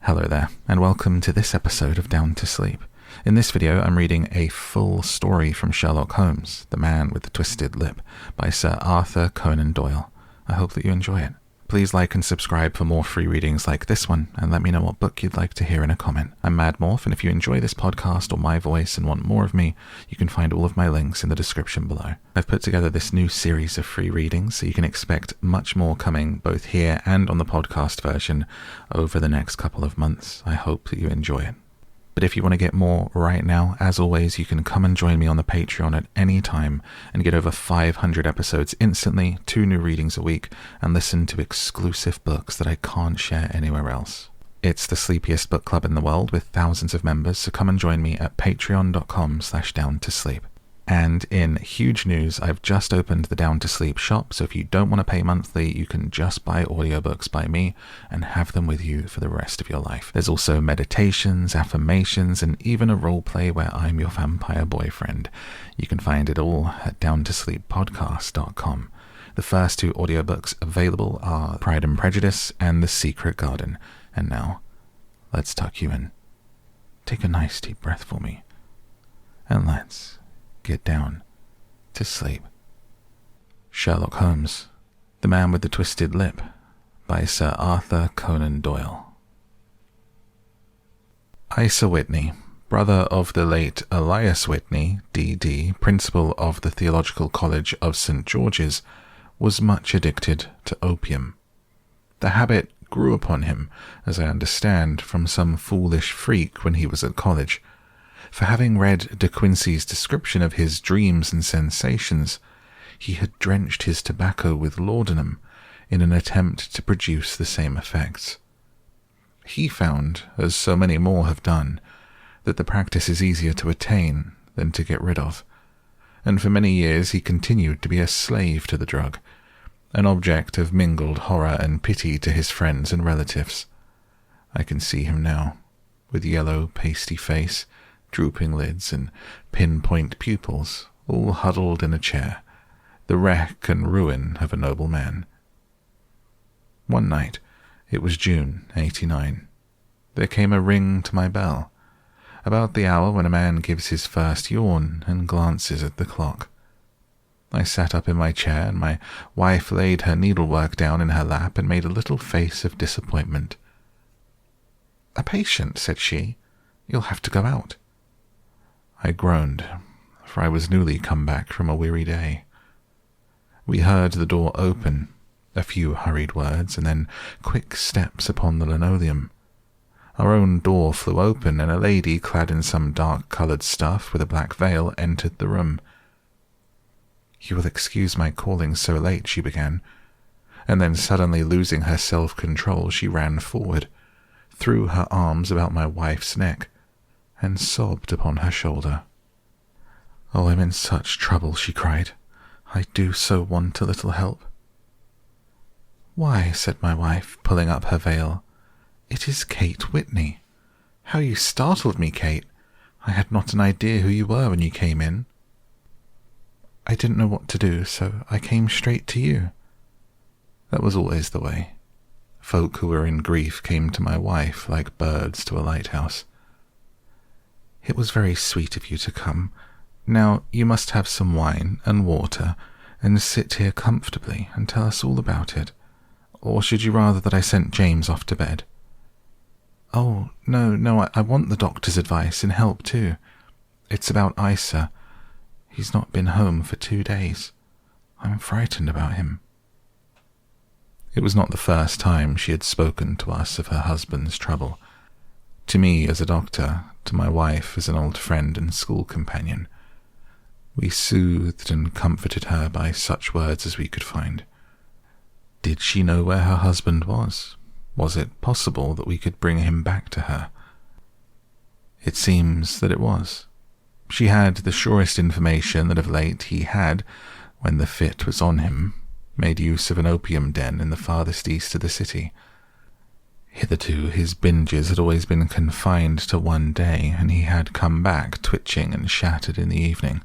Hello there, and welcome to this episode of Down to Sleep. In this video, I'm reading a full story from Sherlock Holmes, The Man with the Twisted Lip, by Sir Arthur Conan Doyle. I hope that you enjoy it. Please like and subscribe for more free readings like this one, and let me know what book you'd like to hear in a comment. I'm Mad Morph, and if you enjoy this podcast or my voice and want more of me, you can find all of my links in the description below. I've put together this new series of free readings, so you can expect much more coming both here and on the podcast version over the next couple of months. I hope that you enjoy it. But if you want to get more right now, as always, you can come and join me on the Patreon at any time and get over 500 episodes instantly, 2 new readings a week, and listen to exclusive books that I can't share anywhere else. It's the sleepiest book club in the world with thousands of members, so come and join me at patreon.com/downtosleep. And in huge news, I've just opened the Down to Sleep shop, so if you don't want to pay monthly, you can just buy audiobooks by me and have them with you for the rest of your life. There's also meditations, affirmations, and even a roleplay where I'm your vampire boyfriend. You can find it all at downtosleeppodcast.com. The first 2 audiobooks available are Pride and Prejudice and The Secret Garden. And now, let's tuck you in. Take a nice deep breath for me. And let's get down to sleep. Sherlock Holmes, The Man with the Twisted Lip, by Sir Arthur Conan Doyle. Isa Whitney, brother of the late Elias Whitney, D.D., principal of the Theological College of St. George's, was much addicted to opium. The habit grew upon him, as I understand, from some foolish freak when he was at college. For having read De Quincey's description of his dreams and sensations, he had drenched his tobacco with laudanum in an attempt to produce the same effects. He found, as so many more have done, that the practice is easier to attain than to get rid of, and for many years he continued to be a slave to the drug, an object of mingled horror and pity to his friends and relatives. I can see him now, with yellow, pasty face, drooping lids and pinpoint pupils, all huddled in a chair, the wreck and ruin of a noble man. One night, it was June, 89, there came a ring to my bell, about the hour when a man gives his first yawn and glances at the clock. I sat up in my chair, and my wife laid her needlework down in her lap and made a little face of disappointment. "A patient," said she. "You'll have to go out." I groaned, for I was newly come back from a weary day. We heard the door open, a few hurried words, and then quick steps upon the linoleum. Our own door flew open, and a lady clad in some dark-coloured stuff with a black veil entered the room. "You will excuse my calling so late," she began, and then suddenly losing her self-control, she ran forward, threw her arms about my wife's neck, and sobbed upon her shoulder. "Oh, I'm in such trouble," she cried. "I do so want a little help." "Why," said my wife, pulling up her veil, "it is Kate Whitney. How you startled me, Kate. I had not an idea who you were when you came in." "I didn't know what to do, so I came straight to you." That was always the way. Folk who were in grief came to my wife like birds to a lighthouse. "It was very sweet of you to come. Now you must have some wine and water and sit here comfortably and tell us all about it. Or should you rather that I sent James off to bed?" "Oh, no, I want the doctor's advice and help too. It's about Isa. He's not been home for 2 days. I'm frightened about him." It was not the first time she had spoken to us of her husband's trouble. To me as a doctor, to my wife as an old friend and school companion. We soothed and comforted her by such words as we could find. Did she know where her husband was? Was it possible that we could bring him back to her? It seems that it was. She had the surest information that of late he had, when the fit was on him, made use of an opium den in the farthest east of the city. Hitherto his binges had always been confined to one day, and he had come back twitching and shattered in the evening.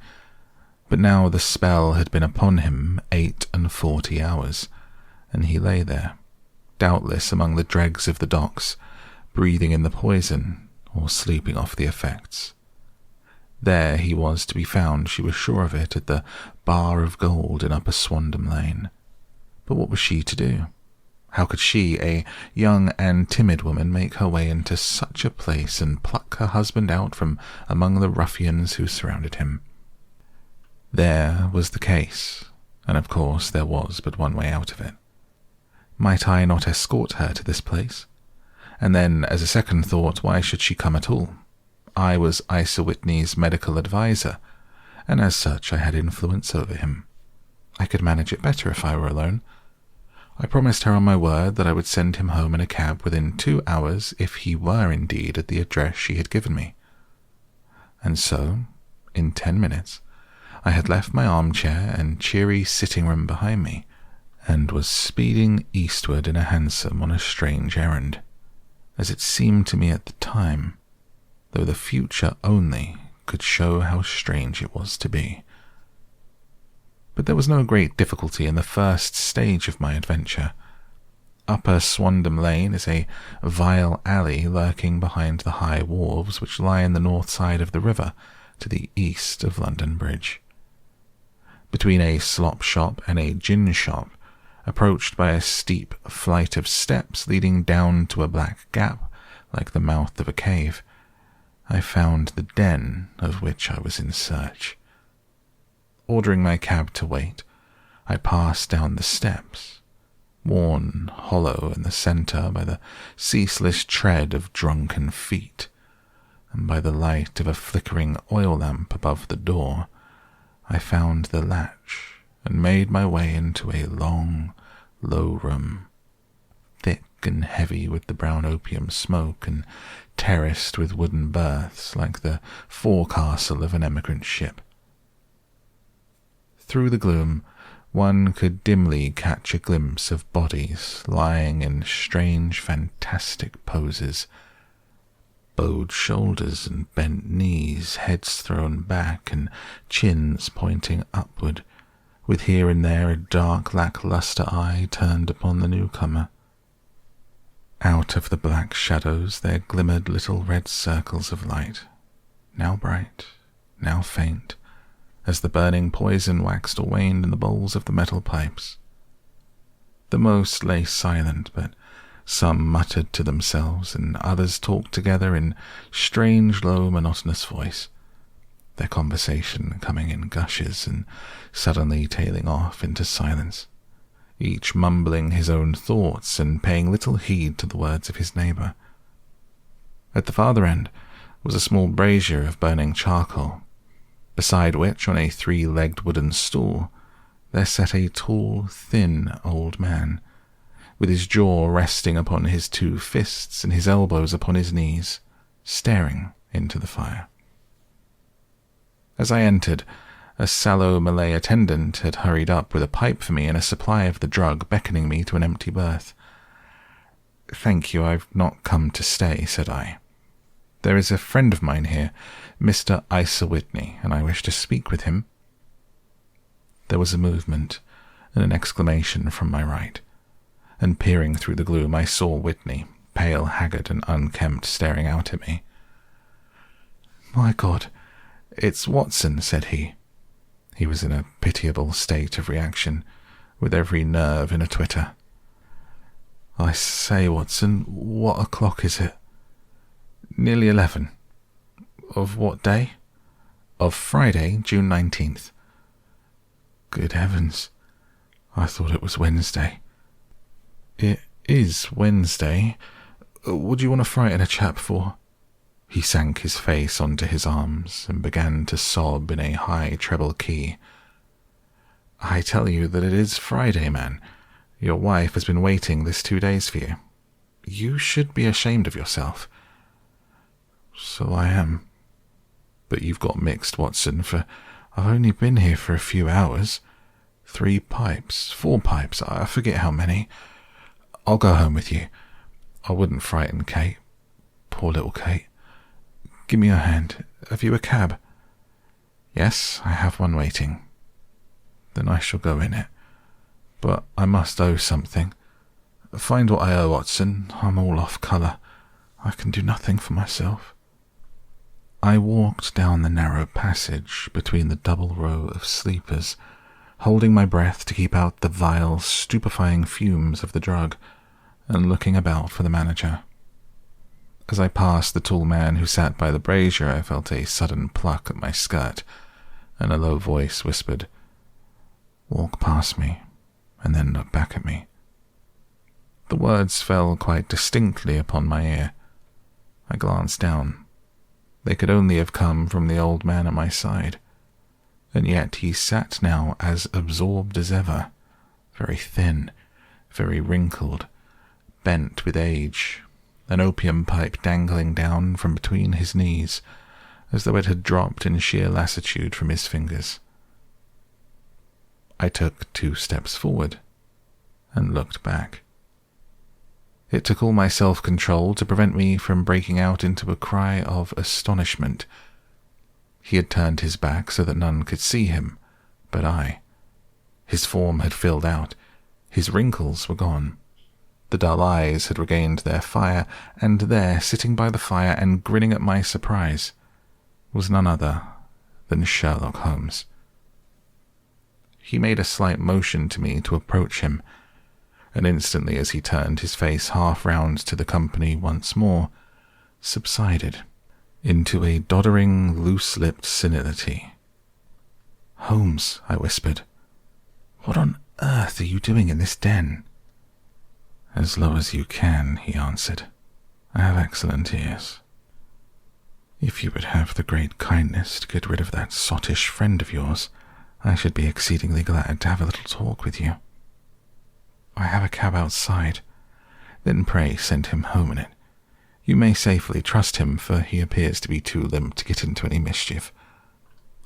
But now the spell had been upon him 48 hours, and he lay there, doubtless among the dregs of the docks, breathing in the poison or sleeping off the effects. There he was to be found, she was sure of it, at the Bar of Gold in Upper Swandam Lane. But what was she to do? How could she, a young and timid woman, make her way into such a place and pluck her husband out from among the ruffians who surrounded him? There was the case, and of course there was but one way out of it. Might I not escort her to this place? And then, as a second thought, why should she come at all? I was Isa Whitney's medical adviser, and as such I had influence over him. I could manage it better if I were alone. I promised her on my word that I would send him home in a cab within 2 hours if he were indeed at the address she had given me. And so, in 10 minutes, I had left my armchair and cheery sitting-room behind me, and was speeding eastward in a hansom on a strange errand, as it seemed to me at the time, though the future only could show how strange it was to be. But there was no great difficulty in the first stage of my adventure. Upper Swandam Lane is a vile alley lurking behind the high wharves which lie in the north side of the river to the east of London Bridge. Between a slop shop and a gin shop, approached by a steep flight of steps leading down to a black gap like the mouth of a cave, I found the den of which I was in search. Ordering my cab to wait, I passed down the steps, worn hollow in the centre by the ceaseless tread of drunken feet, and by the light of a flickering oil lamp above the door. I found the latch and made my way into a long, low room, thick and heavy with the brown opium smoke and terraced with wooden berths like the forecastle of an emigrant ship. Through the gloom, one could dimly catch a glimpse of bodies lying in strange, fantastic poses, bowed shoulders and bent knees, heads thrown back and chins pointing upward, with here and there a dark, lacklustre eye turned upon the newcomer. Out of the black shadows there glimmered little red circles of light, now bright, now faint, as the burning poison waxed or waned in the bowls of the metal pipes. The most lay silent, but some muttered to themselves, and others talked together in strange, low, monotonous voice, their conversation coming in gushes and suddenly tailing off into silence, each mumbling his own thoughts and paying little heed to the words of his neighbour. At the farther end was a small brazier of burning charcoal, beside which, on a 3-legged wooden stool, there sat a tall, thin old man, with his jaw resting upon his 2 fists and his elbows upon his knees, staring into the fire. As I entered, a sallow Malay attendant had hurried up with a pipe for me and a supply of the drug, beckoning me to an empty berth. "Thank you, I've not come to stay," said I. "There is a friend of mine here, Mr. Isa Whitney, and I wish to speak with him." There was a movement and an exclamation from my right, and peering through the gloom I saw Whitney, pale, haggard, and unkempt, staring out at me. "My God, it's Watson," said he. He was in a pitiable state of reaction, with every nerve in a twitter. "I say, Watson, what o'clock is it?" "Nearly 11. "Of what day?" "Of Friday, June 19th. "Good heavens, I thought it was Wednesday." "It is Wednesday. What do you want to frighten a chap for?" He sank his face onto his arms and began to sob in a high treble key. "I tell you that it is Friday, man. Your wife has been waiting this 2 days for you. You should be ashamed of yourself." "So I am. But you've got mixed, Watson, for I've only been here for a few hours. 3 pipes, 4 pipes, I forget how many. I'll go home with you. I wouldn't frighten Kate. Poor little Kate. Give me your hand. Have you a cab?" "Yes, I have one waiting." "Then I shall go in it. But I must owe something. Find what I owe, Watson. I'm all off colour. I can do nothing for myself. I walked down the narrow passage between the double row of sleepers, holding my breath to keep out the vile, stupefying fumes of the drug, and looking about for the manager. As I passed the tall man who sat by the brazier, I felt a sudden pluck at my skirt, and a low voice whispered, "Walk past me, and then look back at me." The words fell quite distinctly upon my ear. I glanced down. They could only have come from the old man at my side, and yet he sat now as absorbed as ever, very thin, very wrinkled, bent with age, an opium pipe dangling down from between his knees, as though it had dropped in sheer lassitude from his fingers. I took 2 steps forward and looked back. It took all my self-control to prevent me from breaking out into a cry of astonishment. He had turned his back so that none could see him, but I. His form had filled out, his wrinkles were gone. The dull eyes had regained their fire, and there, sitting by the fire and grinning at my surprise, was none other than Sherlock Holmes. He made a slight motion to me to approach him, and instantly as he turned his face half round to the company once more, subsided into a doddering, loose-lipped senility. "Holmes," I whispered, "what on earth are you doing in this den?" "As low as you can," he answered. "I have excellent ears. If you would have the great kindness to get rid of that sottish friend of yours, I should be exceedingly glad to have a little talk with you. I have a cab outside. Then pray send him home in it. You may safely trust him, for he appears to be too limp to get into any mischief.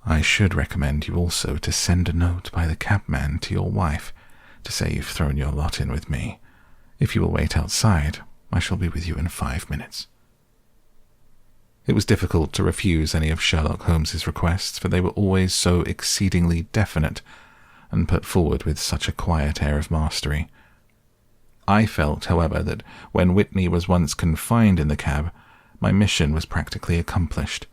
I should recommend you also to send a note by the cabman to your wife to say you've thrown your lot in with me. If you will wait outside, I shall be with you in 5 minutes." It was difficult to refuse any of Sherlock Holmes's requests, for they were always so exceedingly definite and put forward with such a quiet air of mastery. I felt, however, that when Whitney was once confined in the cab, my mission was practically accomplished,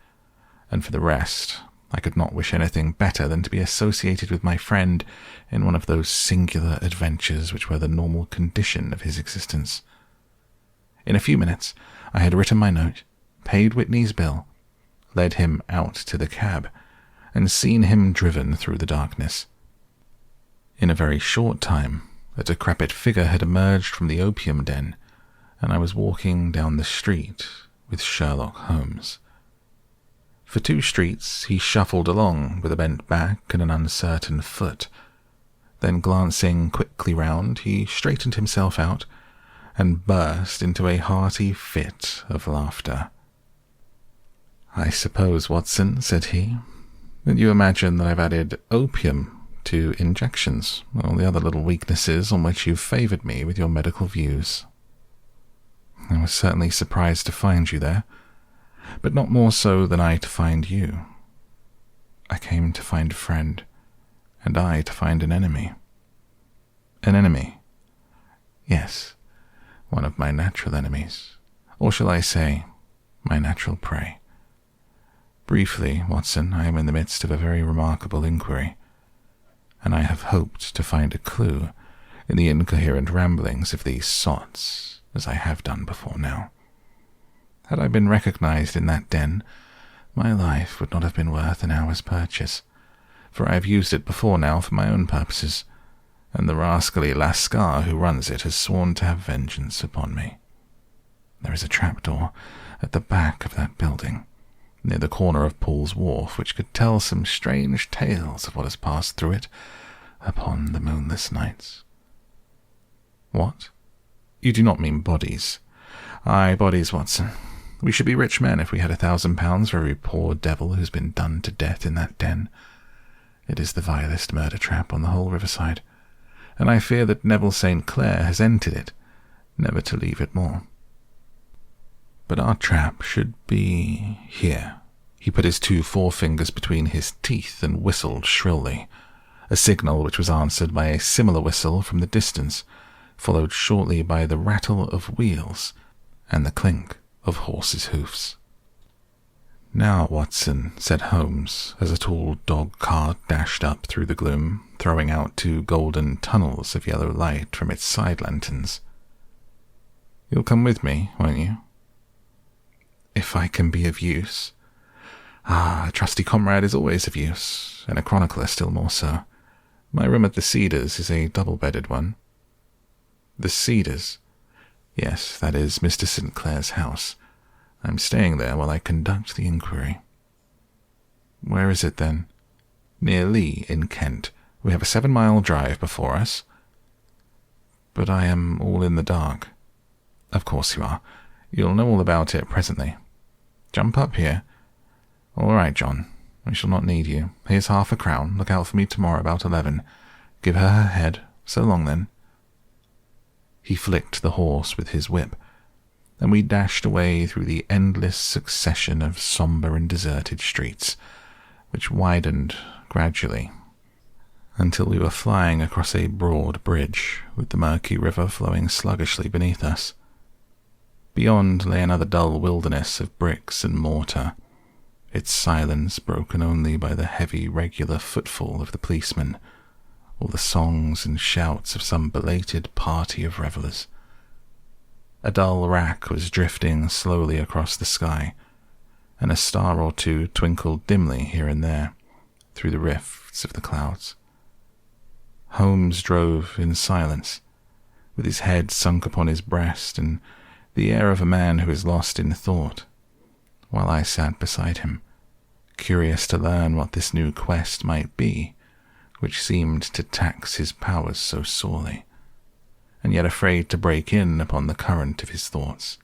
and for the rest, I could not wish anything better than to be associated with my friend in one of those singular adventures which were the normal condition of his existence. In a few minutes, I had written my note, paid Whitney's bill, led him out to the cab, and seen him driven through the darkness. In a very short time, a decrepit figure had emerged from the opium den, and I was walking down the street with Sherlock Holmes. For 2 streets he shuffled along with a bent back and an uncertain foot. Then, glancing quickly round, he straightened himself out and burst into a hearty fit of laughter. "I suppose, Watson," said he, "that you imagine that I've added opium to injections, and all the other little weaknesses on which you've favoured me with your medical views. I was certainly surprised to find you there, but not more so than I to find you. I came to find a friend, and I to find an enemy. An enemy? Yes, one of my natural enemies, or shall I say, my natural prey. Briefly, Watson, I am in the midst of a very remarkable inquiry, and I have hoped to find a clue in the incoherent ramblings of these sots, as I have done before now. Had I been recognized in that den, my life would not have been worth an hour's purchase, for I have used it before now for my own purposes, and the rascally Lascar who runs it has sworn to have vengeance upon me. There is a trapdoor at the back of that building, near the corner of Paul's Wharf, which could tell some strange tales of what has passed through it upon the moonless nights." "What? You do not mean bodies?" "Aye, bodies, Watson. We should be rich men if we had £1,000 for every poor devil who's been done to death in that den. It is the vilest murder trap on the whole riverside, and I fear that Neville St. Clair has entered it, never to leave it more. But our trap should be here." He put his 2 forefingers between his teeth and whistled shrilly, a signal which was answered by a similar whistle from the distance, followed shortly by the rattle of wheels and the clink of horses' hoofs. "Now, Watson," said Holmes, as a tall dog cart dashed up through the gloom, throwing out 2 golden tunnels of yellow light from its side lanterns. "You'll come with me, won't you?" "If I can be of use." "Ah, a trusty comrade is always of use, and a chronicler still more so. My room at the Cedars is a double-bedded one." "The Cedars?" "Yes, that is Mr. St. Clair's house. I'm staying there while I conduct the inquiry." "Where is it, then?" "Near Lee, in Kent. We have a 7-mile drive before us." "But I am all in the dark." "Of course you are. You'll know all about it presently. Jump up here." "All right, John. We shall not need you. Here's £half-a-crown. Look out for me tomorrow about 11. Give her her head. So long, then." He flicked the horse with his whip, and we dashed away through the endless succession of sombre and deserted streets, which widened gradually until we were flying across a broad bridge, with the murky river flowing sluggishly beneath us. Beyond lay another dull wilderness of bricks and mortar, its silence broken only by the heavy, regular footfall of the policeman, or the songs and shouts of some belated party of revellers. A dull wrack was drifting slowly across the sky, and a star or two twinkled dimly here and there through the rifts of the clouds. Holmes drove in silence, with his head sunk upon his breast and the air of a man who is lost in thought, while I sat beside him, curious to learn what this new quest might be, which seemed to tax his powers so sorely, and yet afraid to break in upon the current of his thoughts.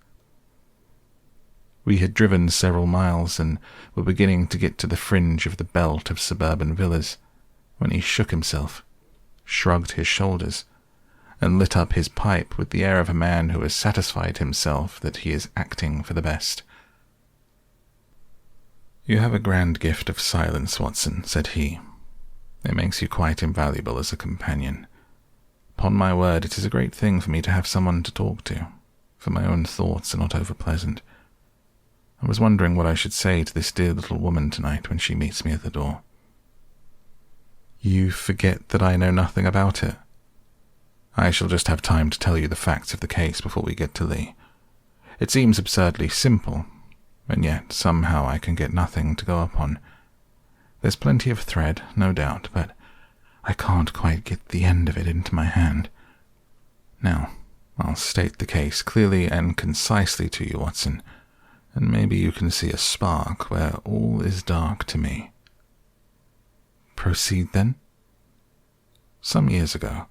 We had driven several miles and were beginning to get to the fringe of the belt of suburban villas, when he shook himself, shrugged his shoulders, and lit up his pipe with the air of a man who has satisfied himself that he is acting for the best. "You have a grand gift of silence, Watson," said he. "It makes you quite invaluable as a companion. Upon my word, it is a great thing for me to have someone to talk to, for my own thoughts are not over-pleasant. I was wondering what I should say to this dear little woman tonight when she meets me at the door." "You forget that I know nothing about it." "I shall just have time to tell you the facts of the case before we get to Lee. It seems absurdly simple, and yet somehow I can get nothing to go upon. There's plenty of thread, no doubt, but I can't quite get the end of it into my hand. Now, I'll state the case clearly and concisely to you, Watson, and maybe you can see a spark where all is dark to me." "Proceed, then." Some years ago,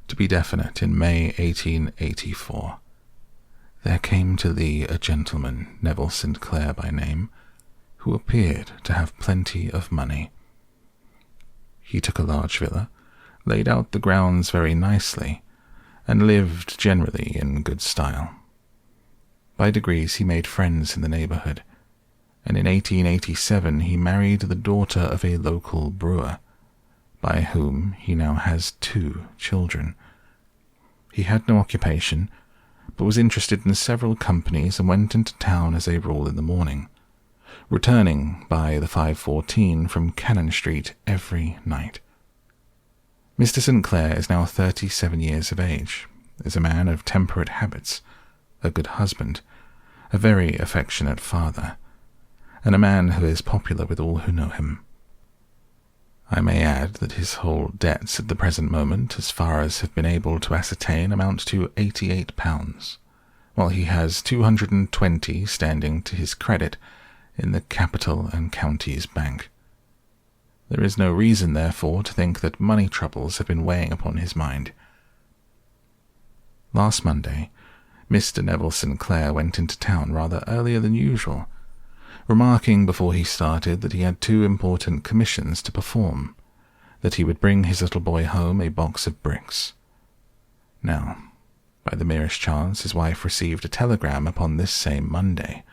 to be definite, in May 1884, there came to Lee a gentleman, Neville St. Clair by name, who appeared to have plenty of money. He took a large villa, laid out the grounds very nicely, and lived generally in good style. By degrees he made friends in the neighbourhood, and in 1887 he married the daughter of a local brewer, by whom he now has 2 children. He had no occupation, but was interested in several companies and went into town as a rule in the morning, returning by the 5:14 from Cannon Street every night. Mr. St. Clair is now 37 years of age, is a man of temperate habits, a good husband, a very affectionate father, and a man who is popular with all who know him. I may add that his whole debts at the present moment, as far as have been able to ascertain, amount to £88, while he has 220 standing to his credit in the Capital and Counties Bank. There is no reason, therefore, to think that money troubles have been weighing upon his mind. Last Monday, Mr. Neville St. Clair went into town rather earlier than usual, remarking before he started that he had 2 important commissions to perform, that he would bring his little boy home a box of bricks. Now, by the merest chance, his wife received a telegram upon this same Monday,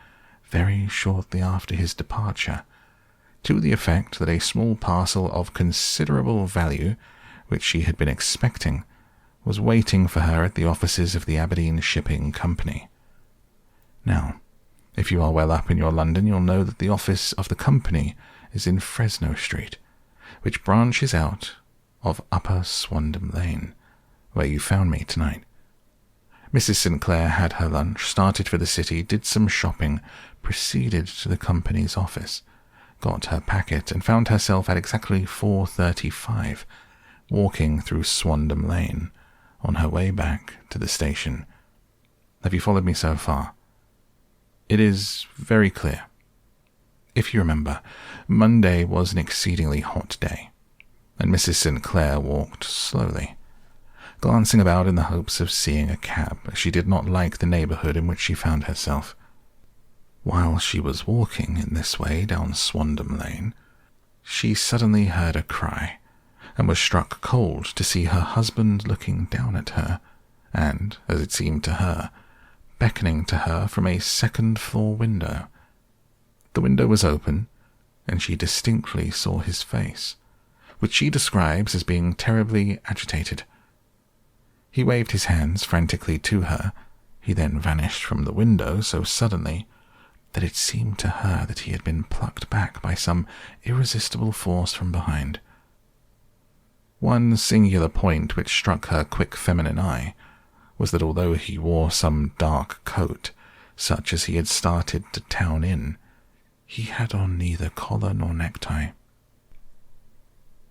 very shortly after his departure, to the effect that a small parcel of considerable value, which she had been expecting, was waiting for her at the offices of the Aberdeen Shipping Company. Now, If you are well up in your London, you'll know that the office of the company is in Fresno Street, which branches out of Upper Swandam Lane, where you found me tonight. Mrs. Sinclair had her lunch, started for the city, did some shopping, proceeded to the company's office, got her packet, and found herself at exactly 4:35, walking through Swandam Lane on her way back to the station. Have you followed me so far? It is very clear. If you remember, Monday was an exceedingly hot day, and Mrs. Sinclair walked slowly, glancing about in the hopes of seeing a cab, as she did not like the neighbourhood in which she found herself. While she was walking in this way down Swandam Lane, she suddenly heard a cry, and was struck cold to see her husband looking down at her, and, as it seemed to her, beckoning to her from a second-floor window. The window was open, and she distinctly saw his face, which she describes as being terribly agitated. He waved his hands frantically to her. He then vanished from the window so suddenly that it seemed to her that he had been plucked back by some irresistible force from behind. One singular point which struck her quick feminine eye was that although he wore some dark coat, such as he had started to town in, he had on neither collar nor necktie.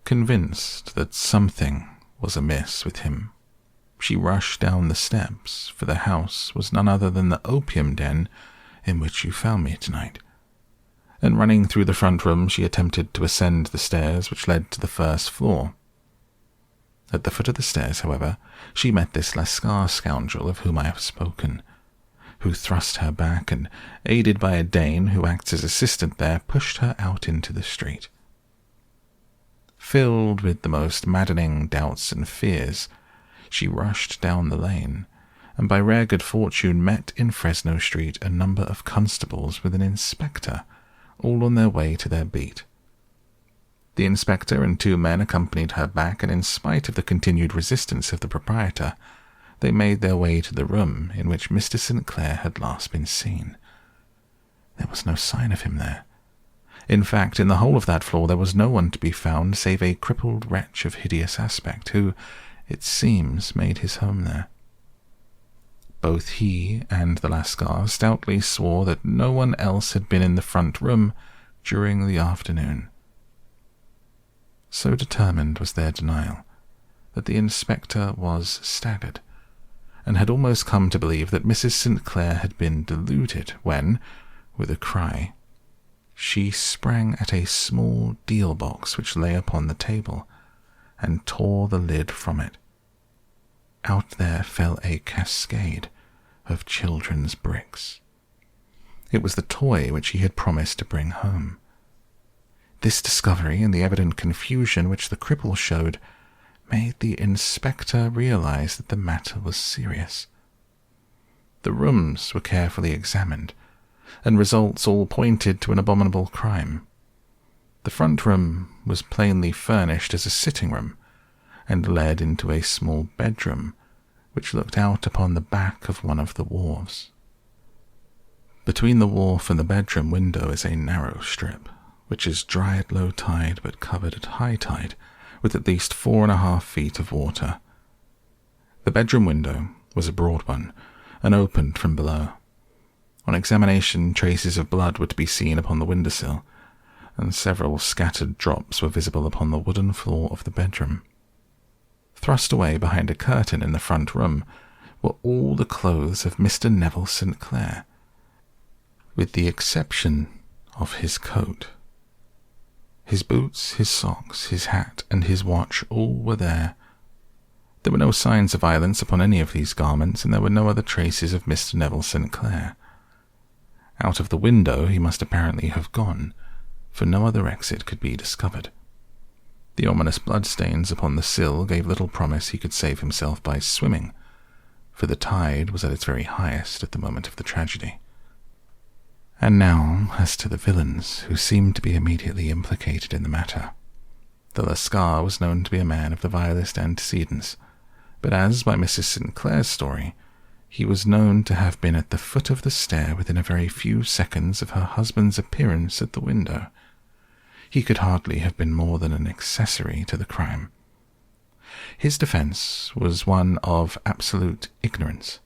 Convinced that something was amiss with him, she rushed down the steps, for the house was none other than the opium den in which you found me tonight, and running through the front room, she attempted to ascend the stairs which led to the first floor. At the foot of the stairs, however, she met this Lascar scoundrel of whom I have spoken, who thrust her back and, aided by a Dane who acts as assistant there, pushed her out into the street. Filled with the most maddening doubts and fears, she rushed down the lane, and by rare good fortune met in Fresno Street a number of constables with an inspector, all on their way to their beat. The inspector and 2 men accompanied her back, and in spite of the continued resistance of the proprietor, they made their way to the room in which Mr. Sinclair had last been seen. There was no sign of him there. In fact, in the whole of that floor there was no one to be found save a crippled wretch of hideous aspect, who, it seems, made his home there. Both he and the Lascar stoutly swore that no one else had been in the front room during the afternoon. So determined was their denial that the inspector was staggered, and had almost come to believe that Mrs. Sinclair had been deluded when, with a cry, she sprang at a small deal box which lay upon the table, and tore the lid from it. Out there fell a cascade of children's bricks. It was the toy which he had promised to bring home. This discovery and the evident confusion which the cripple showed made the inspector realize that the matter was serious. The rooms were carefully examined, and results all pointed to an abominable crime. The front room was plainly furnished as a sitting room, and led into a small bedroom which looked out upon the back of one of the wharves. Between the wharf and the bedroom window is a narrow strip, which is dry at low tide but covered at high tide with at least 4.5 feet of water. The bedroom window was a broad one, and opened from below. On examination, traces of blood were to be seen upon the windowsill, and several scattered drops were visible upon the wooden floor of the bedroom. Thrust away behind a curtain in the front room were all the clothes of Mr. Neville Sinclair, with the exception of his coat. His boots, his socks, his hat, and his watch all were there. There were no signs of violence upon any of these garments, and there were no other traces of Mr. Neville Sinclair. Out of the window he must apparently have gone, for no other exit could be discovered. The ominous bloodstains upon the sill gave little promise he could save himself by swimming, for the tide was at its very highest at the moment of the tragedy. And now, as to the villains who seemed to be immediately implicated in the matter. The Lascar was known to be a man of the vilest antecedents, but as, by Mrs. Sinclair's story, He was known to have been at the foot of the stair within a very few seconds of her husband's appearance at the window. He could hardly have been more than an accessory to the crime. His defense was one of absolute ignorance,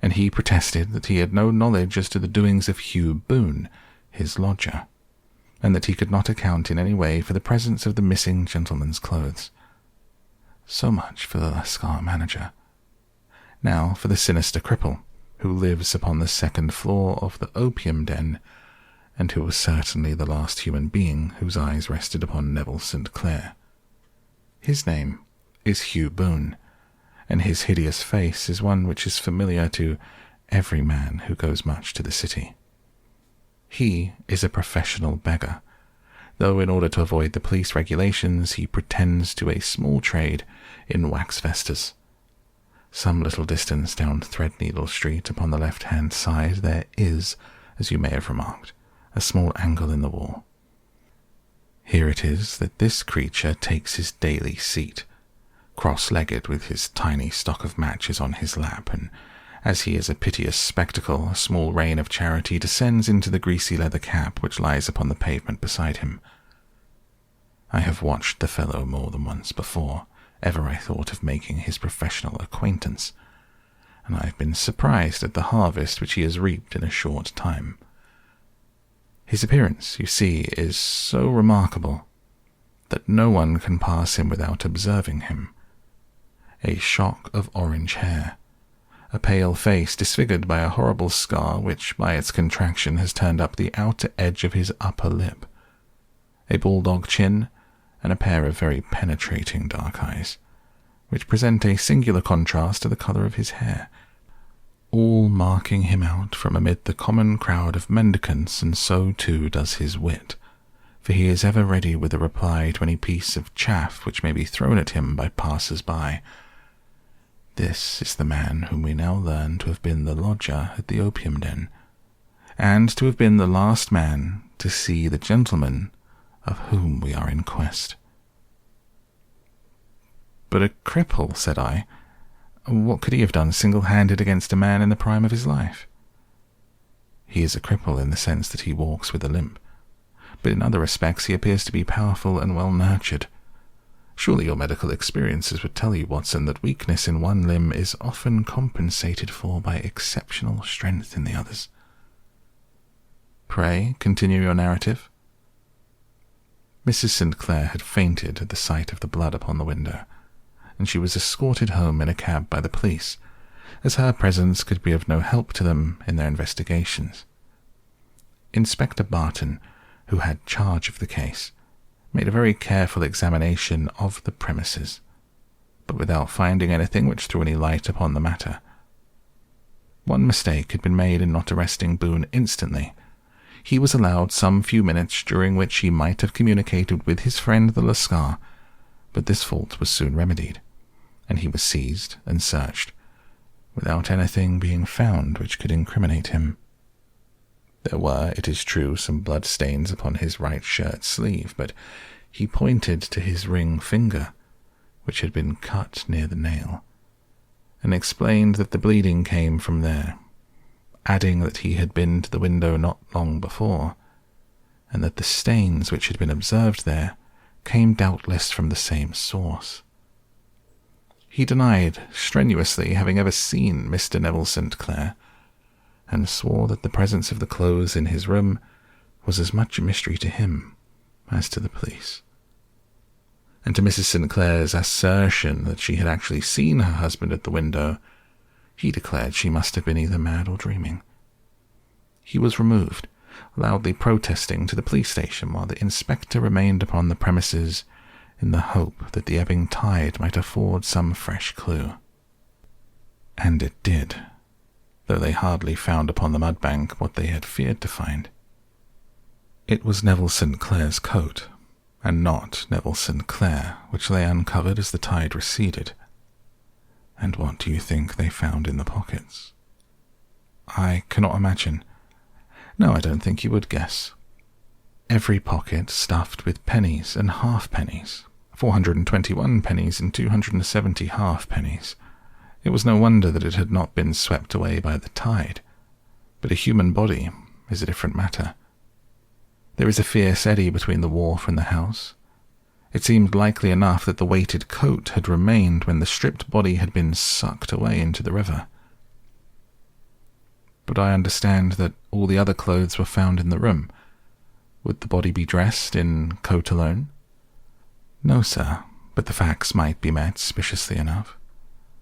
and he protested that he had no knowledge as to the doings of Hugh Boone, his lodger, and that he could not account in any way for the presence of the missing gentleman's clothes. So much for the Lascar manager. Now for the sinister cripple, who lives upon the second floor of the opium den, and who was certainly the last human being whose eyes rested upon Neville St. Clair. His name is Hugh Boone, and his hideous face is one which is familiar to every man who goes much to the city. He is a professional beggar, though in order to avoid the police regulations he pretends to a small trade in wax vestas. Some little distance down Threadneedle Street upon the left-hand side there is, as you may have remarked, a small angle in the wall. Here it is that this creature takes his daily seat, cross-legged with his tiny stock of matches on his lap, and as he is a piteous spectacle, a small rain of charity descends into the greasy leather cap which lies upon the pavement beside him. I have watched the fellow more than once before ever I thought of making his professional acquaintance, and I have been surprised at the harvest which he has reaped in a short time. His appearance, you see, is so remarkable that no one can pass him without observing him. A shock of orange hair, a pale face disfigured by a horrible scar which by its contraction has turned up the outer edge of his upper lip, a bulldog chin, and a pair of very penetrating dark eyes, which present a singular contrast to the colour of his hair, all marking him out from amid the common crowd of mendicants, and so too does his wit, for he is ever ready with a reply to any piece of chaff which may be thrown at him by passers-by. This is the man whom we now learn to have been the lodger at the opium den, and to have been the last man to see the gentleman of whom we are in quest. But a cripple, said I. What could he have done single-handed against a man in the prime of his life? He is a cripple in the sense that he walks with a limp, but in other respects he appears to be powerful and well-nurtured. Surely your medical experiences would tell you, Watson, that weakness in one limb is often compensated for by exceptional strength in the others. Pray, continue your narrative. Mrs. St. Clair had fainted at the sight of the blood upon the window, and she was escorted home in a cab by the police, as her presence could be of no help to them in their investigations. Inspector Barton, who had charge of the case, made a very careful examination of the premises, but without finding anything which threw any light upon the matter. One mistake had been made in not arresting Boone instantly. He was allowed some few minutes during which he might have communicated with his friend the Lascar, but this fault was soon remedied, and he was seized and searched, without anything being found which could incriminate him. There were, it is true, some blood-stains upon his right shirt sleeve, but he pointed to his ring finger, which had been cut near the nail, and explained that the bleeding came from there, adding that he had been to the window not long before, and that the stains which had been observed there came doubtless from the same source. He denied strenuously having ever seen Mr. Neville St. Clair, and swore that the presence of the clothes in his room was as much a mystery to him as to the police. And to Mrs. St. Clair's assertion that she had actually seen her husband at the window, he declared she must have been either mad or dreaming. He was removed, loudly protesting, to the police station, while the inspector remained upon the premises in the hope that the ebbing tide might afford some fresh clue. And it did, though they hardly found upon the mudbank what they had feared to find. It was Neville St. Clair's coat, and not Neville St. Clair, which lay uncovered as the tide receded. And what do you think they found in the pockets? I cannot imagine. No, I don't think you would guess. Every pocket stuffed with pennies and halfpennies, 421 pennies and 270 halfpennies, It was no wonder that it had not been swept away by the tide. But a human body is a different matter. There is a fierce eddy between the wharf and the house. It seemed likely enough that the weighted coat had remained when the stripped body had been sucked away into the river. But I understand that all the other clothes were found in the room. Would the body be dressed in coat alone? No, sir, but the facts might be met suspiciously enough.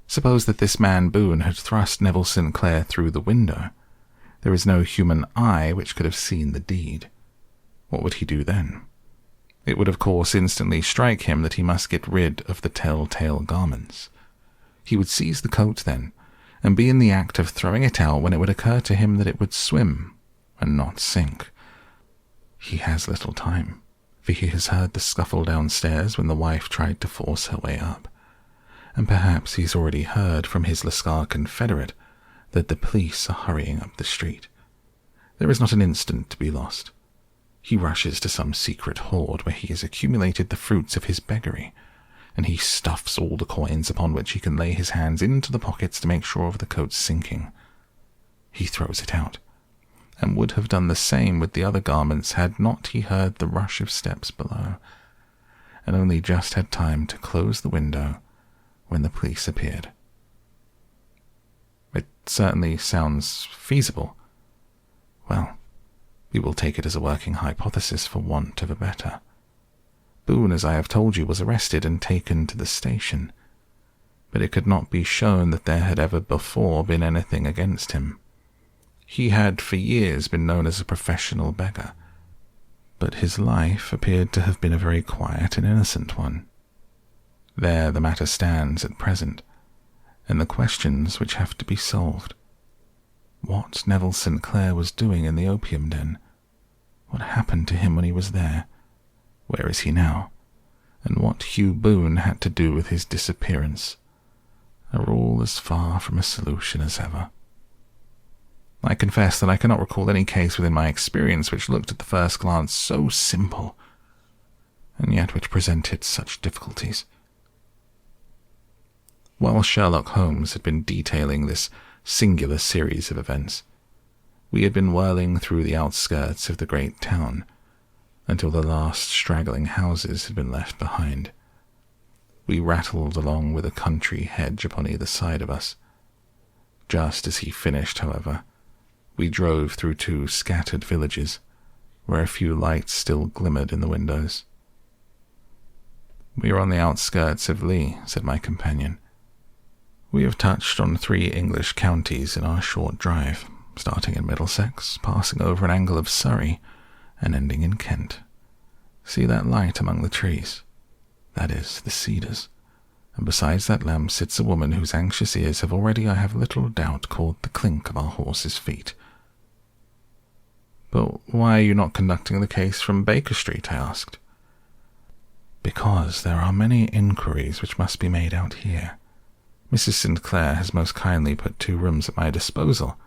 Suppose that this man Boone had thrust Neville Sinclair through the window. There is no human eye which could have seen the deed. What would he do then? It would of course instantly strike him that he must get rid of the telltale garments. He would seize the coat then, and be in the act of throwing it out when it would occur to him that it would swim and not sink. He has little time, for he has heard the scuffle downstairs when the wife tried to force her way up, and perhaps he's already heard from his Lascar confederate that the police are hurrying up the street. There is not an instant to be lost. He rushes to some secret hoard where he has accumulated the fruits of his beggary, and he stuffs all the coins upon which he can lay his hands into the pockets to make sure of the coat's sinking. He throws it out, and would have done the same with the other garments had not he heard the rush of steps below, and only just had time to close the window when the police appeared. It certainly sounds feasible. Well, we will take it as a working hypothesis for want of a better. Boone, as I have told you, was arrested and taken to the station, but it could not be shown that there had ever before been anything against him. He had for years been known as a professional beggar, but his life appeared to have been a very quiet and innocent one. There the matter stands at present, and the questions which have to be solved. What Neville Sinclair was doing in the opium den? What happened to him when he was there? Where is he now? And what Hugh Boone had to do with his disappearance are all as far from a solution as ever. I confess that I cannot recall any case within my experience which looked at the first glance so simple, and yet which presented such difficulties. While Sherlock Holmes had been detailing this singular series of events, we had been whirling through the outskirts of the great town until the last straggling houses had been left behind. We rattled along with a country hedge upon either side of us. Just as he finished, however, we drove through 2 scattered villages, where a few lights still glimmered in the windows. "We are on the outskirts of Lee," said my companion. "We have touched on 3 English counties in our short drive, starting in Middlesex, passing over an angle of Surrey, and ending in Kent. See that light among the trees? That is the Cedars, and besides that lamp sits a woman whose anxious ears have already, I have little doubt, caught the clink of our horses' feet." "But why are you not conducting the case from Baker Street?" I asked. "Because there are many inquiries which must be made out here. Mrs. Sinclair has most kindly put 2 rooms at my disposal,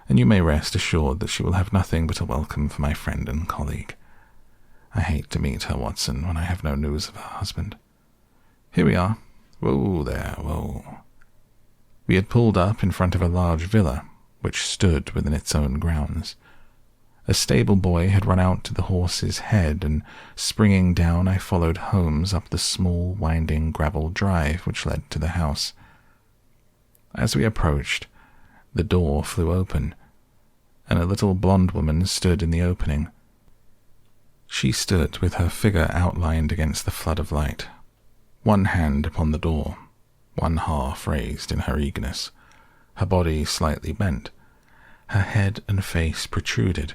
and you may rest assured that she will have nothing but a welcome for my friend and colleague. I hate to meet her, Watson, when I have no news of her husband. Here we are. Whoa there, whoa." We had pulled up in front of a large villa, which stood within its own grounds. A stable boy had run out to the horse's head, and springing down I followed Holmes up the small, winding gravel drive which led to the house. As we approached, the door flew open, and a little blonde woman stood in the opening. She stood with her figure outlined against the flood of light, one hand upon the door, one half raised in her eagerness, her body slightly bent, her head and face protruded,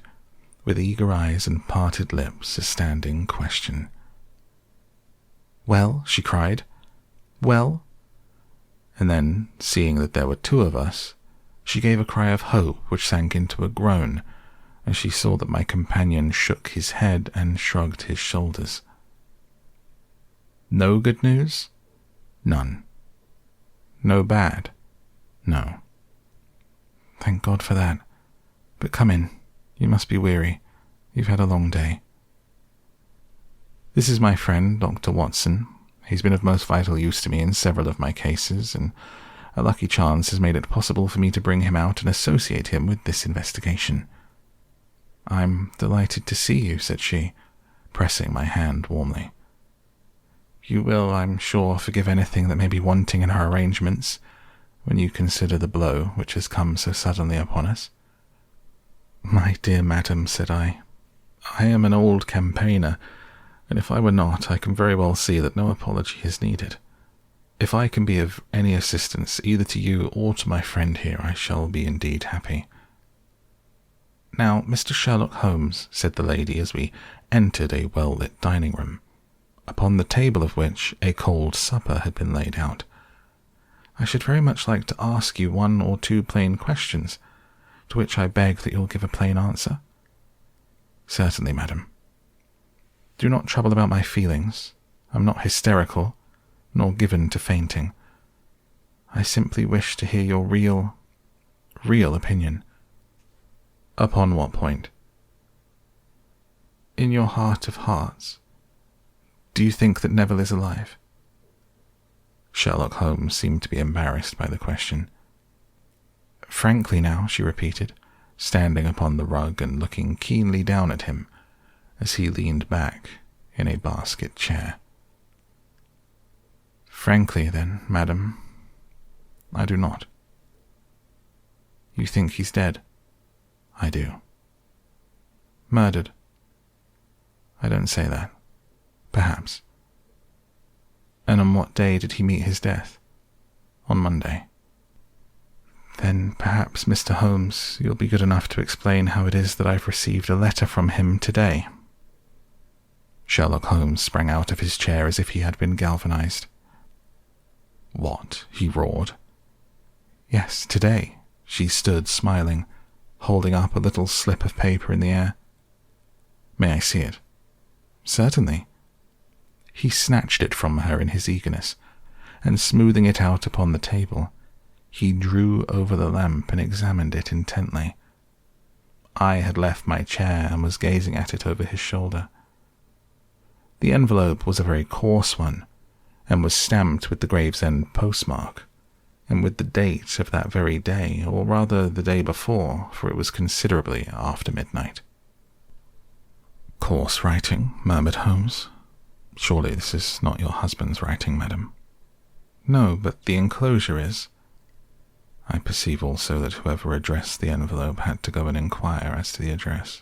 with eager eyes and parted lips a standing question. "Well?" she cried. "Well?" And then, seeing that there were 2 of us, she gave a cry of hope which sank into a groan as she saw that my companion shook his head and shrugged his shoulders. "No good news?" "None." "No bad?" "No." "Thank God for that. But come in. You must be weary. You've had a long day." "This is my friend, Dr. Watson. He's been of most vital use to me in several of my cases, and A lucky chance has made it possible for me to bring him out and associate him with this investigation." "I'm delighted to see you," said she, pressing my hand warmly. "You will, I'm sure, forgive anything that may be wanting in our arrangements, when you consider the blow which has come so suddenly upon us." "My dear madam," said I am an old campaigner, and if I were not, I can very well see that no apology is needed. If I can be of any assistance either to you or to my friend here, I shall be indeed happy." "Now, Mr. Sherlock Holmes," said the lady as we entered a well-lit dining room, upon the table of which a cold supper had been laid out, "I should very much like to ask you 1 or 2 plain questions, to which I beg that you'll give a plain answer." "Certainly, madam." "Do not trouble about my feelings. I'm not hysterical, nor given to fainting. I simply wish to hear your real opinion." "Upon what point?" "In your heart of hearts, do you think that Neville is alive?" Sherlock Holmes seemed to be embarrassed by the question. "Frankly now," she repeated, standing upon the rug and looking keenly down at him as he leaned back in a basket chair. "Frankly, then, madam, I do not." "You think he's dead?" "I do." "Murdered?" "I don't say that. Perhaps." "And on what day did he meet his death?" "On Monday." "Then perhaps, Mr. Holmes, you'll be good enough to explain how it is that I've received a letter from him today." Sherlock Holmes sprang out of his chair as if he had been galvanized. "What?" he roared. "Yes, today." She stood smiling, holding up a little slip of paper in the air. "May I see it?" "Certainly." He snatched it from her in his eagerness, and smoothing it out upon the table, he drew over the lamp and examined it intently. I had left my chair and was gazing at it over his shoulder. The envelope was a very coarse one, and was stamped with the Gravesend postmark, and with the date of that very day, or rather the day before, for it was considerably after midnight. "Coarse writing," murmured Holmes. "Surely this is not your husband's writing, madam?" "No, but the enclosure is." "I perceive also that whoever addressed the envelope had to go and inquire as to the address."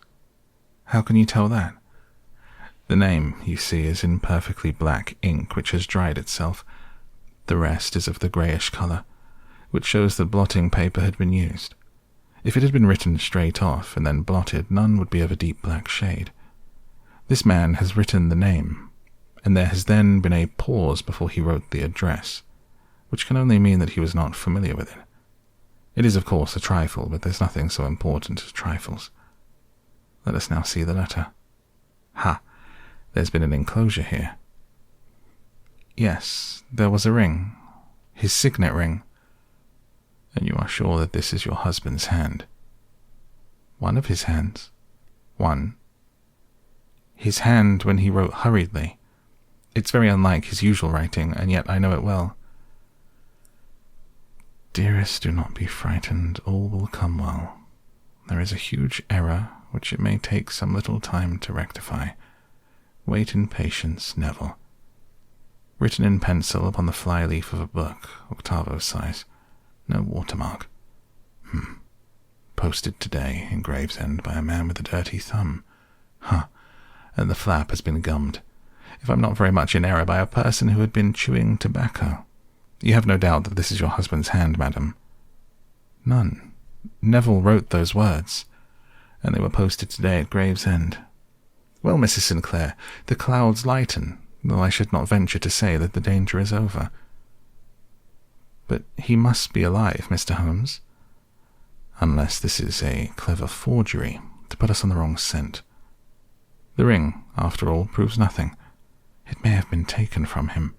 "How can you tell that?" "The name, you see, is in perfectly black ink which has dried itself. The rest is of the greyish colour, which shows that blotting paper had been used. If it had been written straight off and then blotted, none would be of a deep black shade. This man has written the name, and there has then been a pause before he wrote the address, which can only mean that he was not familiar with it. It is, of course, a trifle, but there's nothing so important as trifles. Let us now see the letter. Ha! There's been an enclosure here." "Yes, there was a ring, his signet ring." "And you are sure that this is your husband's hand?" "One of his hands." "One?" "His hand when he wrote hurriedly. It's very unlike his usual writing, and yet I know it well." "Dearest, do not be frightened. All will come well. There is a huge error which it may take some little time to rectify. Wait in patience, Neville. Written in pencil upon the fly-leaf of a book, octavo size. No watermark. Posted today in Gravesend by a man with a dirty thumb. And the flap has been gummed, if I'm not very much in error, by a person who had been chewing tobacco. You have no doubt that this is your husband's hand, madam?" "None. Neville wrote those words, and they were posted today at Gravesend. Well, Mrs. Sinclair, the clouds lighten, though I should not venture to say that the danger is over." "But he must be alive, Mr. Holmes." "Unless this is a clever forgery to put us on the wrong scent. The ring, after all, proves nothing. It may have been taken from him."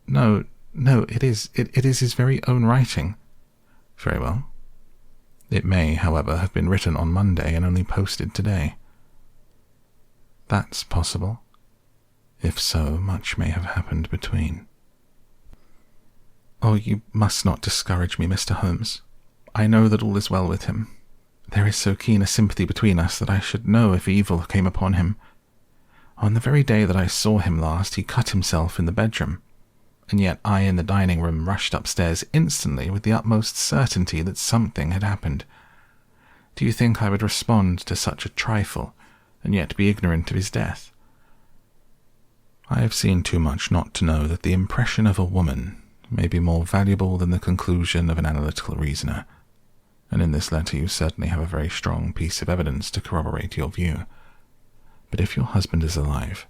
No, it is his very own writing." "Very well. It may, however, have been written on Monday and only posted today." "That's possible." "If so, much may have happened between." Oh, you must not discourage me, Mr. Holmes. I know that all is well with him. There is so keen a sympathy between us that I should know if evil came upon him. On the very day that I saw him last, he cut himself in the bedroom, and yet I in the dining room rushed upstairs instantly with the utmost certainty that something had happened. Do you think I would respond to such a trifle, and yet be ignorant of his death? I have seen too much not to know that the impression of a woman may be more valuable than the conclusion of an analytical reasoner, and in this letter you certainly have a very strong piece of evidence to corroborate your view. But if your husband is alive,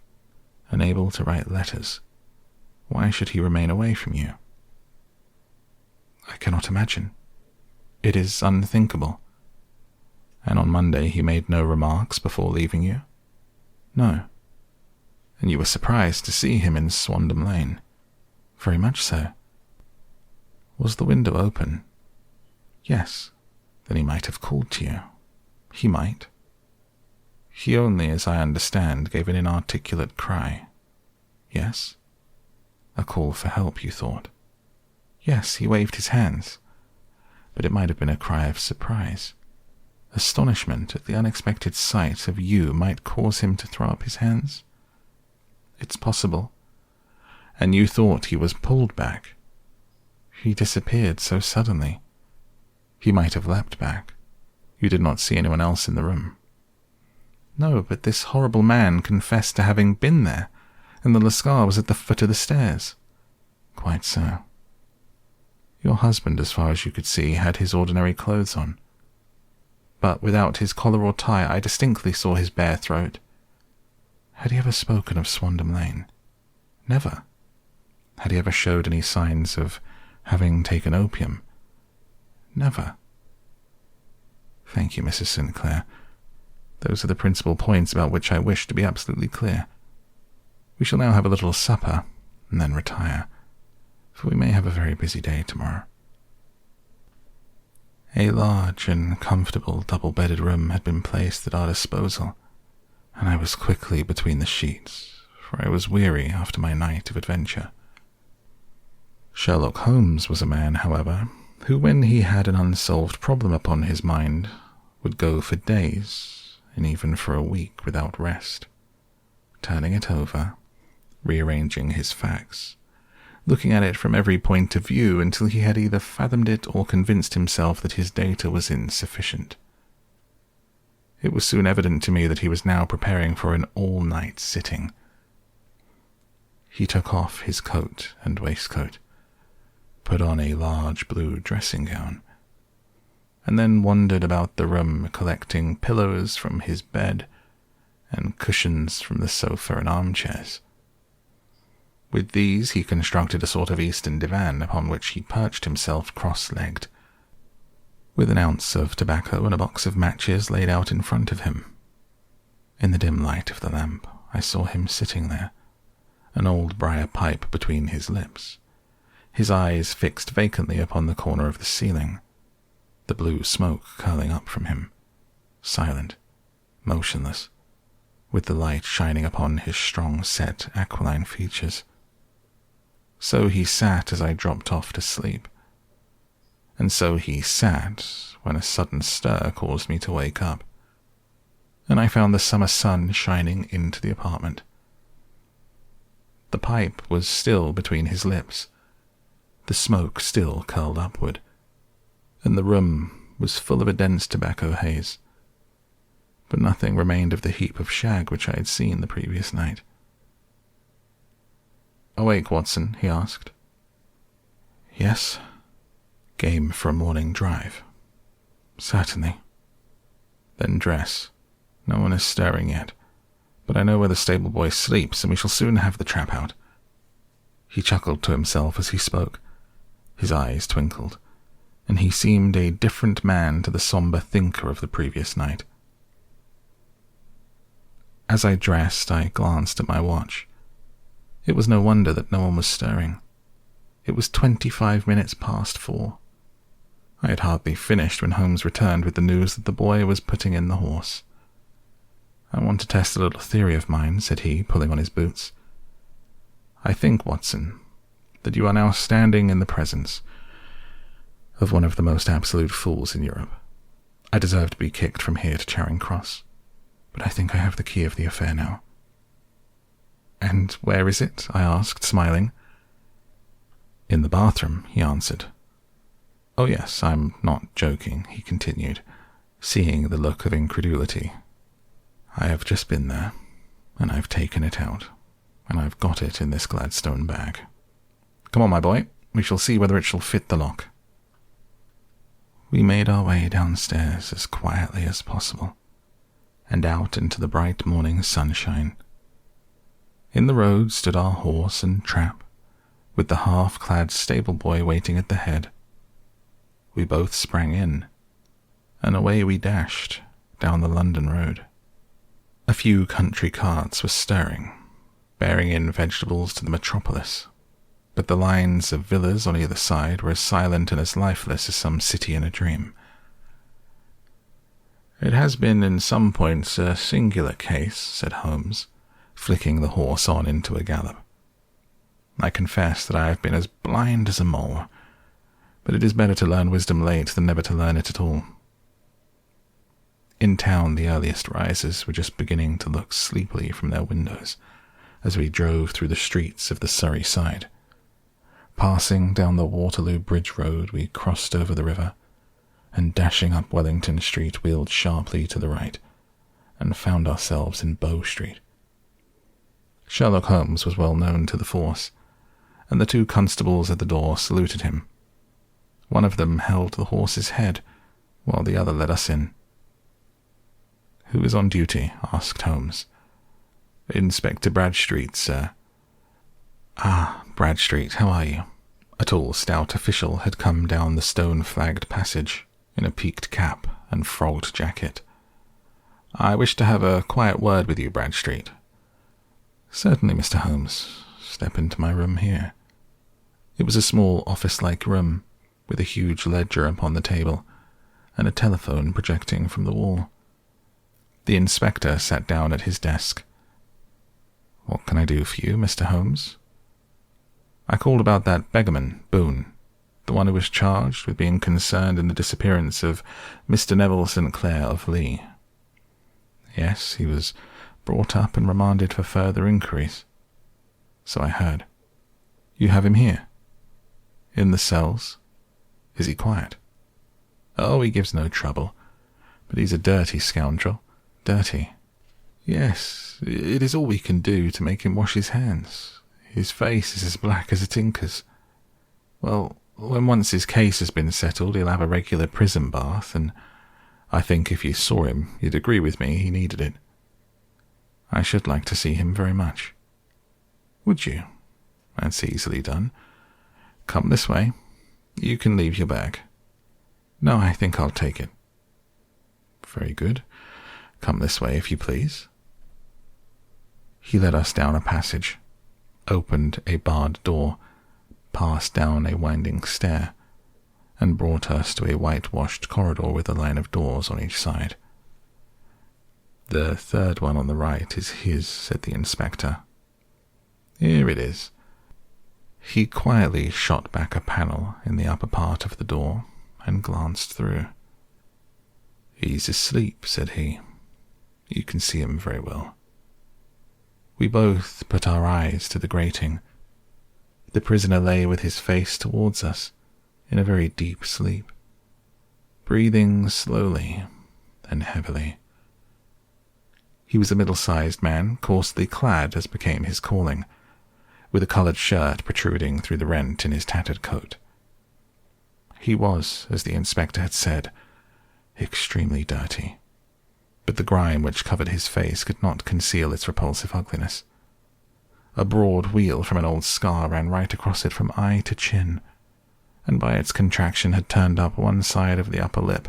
and able to write letters, why should he remain away from you? I cannot imagine. It is unthinkable. And on Monday he made no remarks before leaving you? No. And you were surprised to see him in Swandam Lane? Very much so. Was the window open? Yes. Then he might have called to you. He might. He only, as I understand, gave an inarticulate cry. Yes? A call for help, you thought? Yes, he waved his hands. But it might have been a cry of surprise. Astonishment at the unexpected sight of you might cause him to throw up his hands? It's possible. And you thought he was pulled back. He disappeared so suddenly. He might have leapt back. You did not see anyone else in the room. No, but this horrible man confessed to having been there, and the Lascar was at the foot of the stairs. Quite so. Your husband, as far as you could see, had his ordinary clothes on. But without his collar or tie, I distinctly saw his bare throat. Had he ever spoken of Swandam Lane? Never. Had he ever showed any signs of having taken opium? Never. Thank you, Mrs. Sinclair. Those are the principal points about which I wish to be absolutely clear. We shall now have a little supper, and then retire, for we may have a very busy day tomorrow. A large and comfortable double-bedded room had been placed at our disposal, and I was quickly between the sheets, for I was weary after my night of adventure. Sherlock Holmes was a man, however, who, when he had an unsolved problem upon his mind, would go for days, and even for a week, without rest, turning it over, rearranging his facts, looking at it from every point of view until he had either fathomed it or convinced himself that his data was insufficient. It was soon evident to me that he was now preparing for an all-night sitting. He took off his coat and waistcoat, put on a large blue dressing gown, and then wandered about the room collecting pillows from his bed and cushions from the sofa and armchairs. With these he constructed a sort of eastern divan upon which he perched himself cross-legged, with an ounce of tobacco and a box of matches laid out in front of him. In the dim light of the lamp I saw him sitting there, an old briar pipe between his lips, his eyes fixed vacantly upon the corner of the ceiling, the blue smoke curling up from him, silent, motionless, with the light shining upon his strong-set, aquiline features. So he sat as I dropped off to sleep, and so he sat when a sudden stir caused me to wake up, and I found the summer sun shining into the apartment. The pipe was still between his lips, the smoke still curled upward, and the room was full of a dense tobacco haze, but nothing remained of the heap of shag which I had seen the previous night. "Awake, Watson?" he asked. "Yes." "Game for a morning drive?" "Certainly." "Then dress. No one is stirring yet, but I know where the stable boy sleeps, and we shall soon have the trap out." He chuckled to himself as he spoke. His eyes twinkled, and he seemed a different man to the sombre thinker of the previous night. As I dressed, I glanced at my watch. It was no wonder that no one was stirring. It was 25 minutes past 4. I had hardly finished when Holmes returned with the news that the boy was putting in the horse. "I want to test a little theory of mine," said he, pulling on his boots. "I think, Watson, that you are now standing in the presence of one of the most absolute fools in Europe. I deserve to be kicked from here to Charing Cross, but I think I have the key of the affair now." "And where is it?" I asked, smiling. "In the bathroom," he answered. "Oh yes, I'm not joking," he continued, seeing the look of incredulity. "I have just been there, and I've taken it out, and I've got it in this Gladstone bag. Come on, my boy, we shall see whether it shall fit the lock." We made our way downstairs as quietly as possible, and out into the bright morning sunshine. In the road stood our horse and trap, with the half-clad stable boy waiting at the head. We both sprang in, and away we dashed down the London road. A few country carts were stirring, bearing in vegetables to the metropolis, but the lines of villas on either side were as silent and as lifeless as some city in a dream. "It has been in some points a singular case," said Holmes, flicking the horse on into a gallop. "I confess that I have been as blind as a mole, but it is better to learn wisdom late than never to learn it at all." In town, the earliest risers were just beginning to look sleepily from their windows as we drove through the streets of the Surrey side. Passing down the Waterloo Bridge Road, we crossed over the river, and dashing up Wellington Street, wheeled sharply to the right, and found ourselves in Bow Street. Sherlock Holmes was well known to the force, and the two constables at the door saluted him. One of them held the horse's head, while the other led us in. "Who is on duty?" asked Holmes. "Inspector Bradstreet, sir." "Ah, Bradstreet, how are you?" A tall, stout official had come down the stone-flagged passage in a peaked cap and frogged jacket. "I wish to have a quiet word with you, Bradstreet." "Certainly, Mr. Holmes. Step into my room here." It was a small office-like room, with a huge ledger upon the table, and a telephone projecting from the wall. The inspector sat down at his desk. "What can I do for you, Mr. Holmes?" "I called about that beggarman, Boone, the one who was charged with being concerned in the disappearance of Mr. Neville St. Clair of Lee." "Yes, he was brought up and remanded for further inquiries." "So I heard." "You have him here?" "In the cells." "Is he quiet?" "Oh, he gives no trouble, but he's a dirty scoundrel." "Dirty?" "Yes, it is all we can do to make him wash his hands. His face is as black as a tinker's. Well, when once his case has been settled, he'll have a regular prison bath, and I think if you saw him, you'd agree with me he needed it." "I should like to see him very much." "Would you? That's easily done. Come this way. You can leave your bag." "No, I think I'll take it." "Very good. Come this way, if you please." He led us down a passage, opened a barred door, passed down a winding stair, and brought us to a whitewashed corridor with a line of doors on each side. "The third one on the right is his," said the inspector. "Here it is." He quietly shot back a panel in the upper part of the door and glanced through. "He's asleep," said he. "You can see him very well." We both put our eyes to the grating. The prisoner lay with his face towards us, in a very deep sleep, breathing slowly and heavily. He was a middle-sized man, coarsely clad as became his calling, with a coloured shirt protruding through the rent in his tattered coat. He was, as the inspector had said, extremely dirty, but the grime which covered his face could not conceal its repulsive ugliness. A broad wheal from an old scar ran right across it from eye to chin, and by its contraction had turned up one side of the upper lip,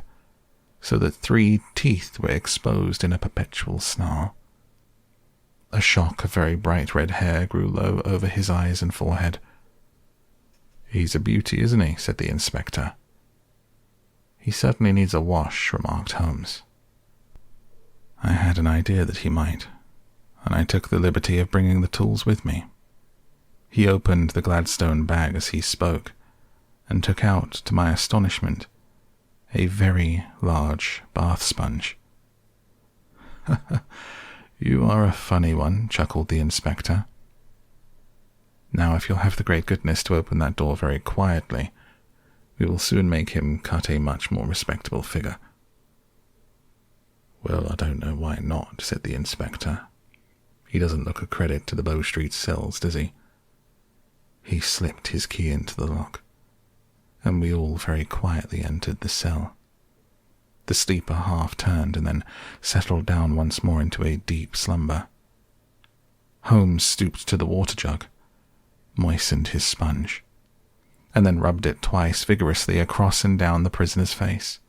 so that 3 teeth were exposed in a perpetual snarl. A shock of very bright red hair grew low over his eyes and forehead. "He's a beauty, isn't he?" said the inspector. "He certainly needs a wash," remarked Holmes. I had an idea that he might, and I took the liberty of bringing the tools with me. He opened the Gladstone bag as he spoke, and took out, to my astonishment, a very large bath sponge. "You are a funny one," chuckled the inspector. "Now, if you'll have the great goodness to open that door very quietly, we will soon make him cut a much more respectable figure." "Well, I don't know why not," said the inspector. "He doesn't look a credit to the Bow Street cells, does he?" He slipped his key into the lock, and we all very quietly entered the cell. The sleeper half turned and then settled down once more into a deep slumber. Holmes stooped to the water jug, moistened his sponge, and then rubbed it twice vigorously across and down the prisoner's face.